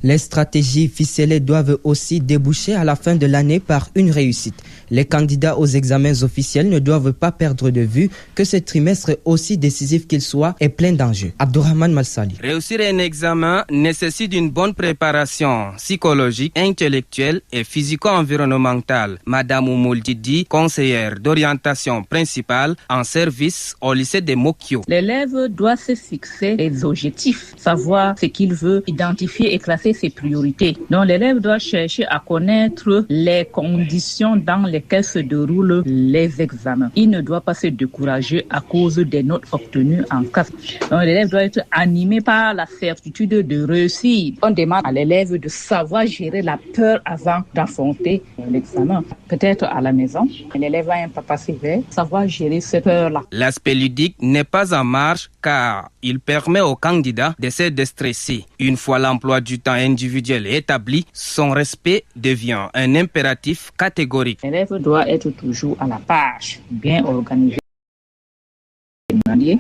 Les stratégies ficelées doivent aussi déboucher à la fin de l'année par une réussite. Les candidats aux examens officiels ne doivent pas perdre de vue que ce trimestre, aussi décisif qu'il soit, est plein d'enjeux. Abdourahmane Malsali. Réussir un examen nécessite une bonne préparation psychologique, intellectuelle et physico-environnementale. Madame Oumoul Didi, conseillère d'orientation principale en service au lycée de Mokyo. L'élève doit se fixer des objectifs, savoir ce qu'il veut, identifier et classer ses priorités. Donc l'élève doit chercher à connaître les conditions dans lesquelles se déroulent les examens. Il ne doit pas se décourager à cause des notes obtenues en classe. Donc l'élève doit être animé par la certitude de réussir. On demande à l'élève de savoir gérer la peur avant d'affronter l'examen. Peut-être à la maison, l'élève a un papa sévère, savoir gérer cette peur-là. L'aspect ludique n'est pas en marche car il permet aux candidats de se déstresser. Une fois l'emploi du temps individuel établi, son respect devient un impératif catégorique. L'élève doit être toujours à la page, bien organisé.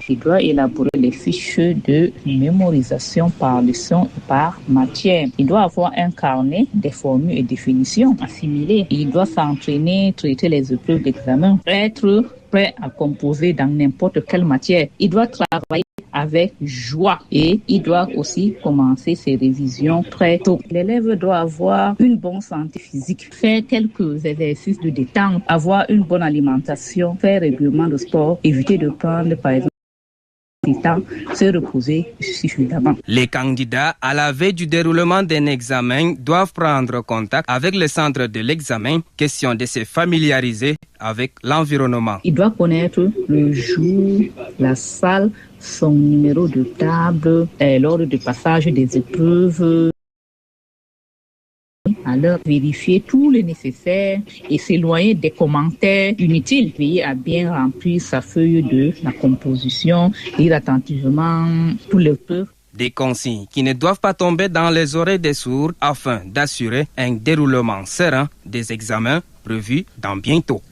Il doit élaborer les fiches de mémorisation par leçon et par matière. Il doit avoir un carnet des formules et définitions assimilées. Il doit s'entraîner, traiter les épreuves d'examen, être prêt à composer dans n'importe quelle matière. Il doit travailler avec joie et il doit aussi commencer ses révisions très tôt. L'élève doit avoir une bonne santé physique, faire quelques exercices de détente, avoir une bonne alimentation, faire régulièrement de sport, éviter de prendre par exemple se reposer suffisamment. Les candidats, à la veille du déroulement d'un examen, doivent prendre contact avec le centre de l'examen, question de se familiariser avec l'environnement. Il doit connaître le jour, la salle, son numéro de table, l'ordre de passage des épreuves. Alors, vérifier tout le nécessaire et s'éloigner des commentaires inutiles. Veiller à bien remplir sa feuille de la composition, lire attentivement tous les preuves. Des consignes qui ne doivent pas tomber dans les oreilles des sourds afin d'assurer un déroulement serein des examens prévus dans bientôt.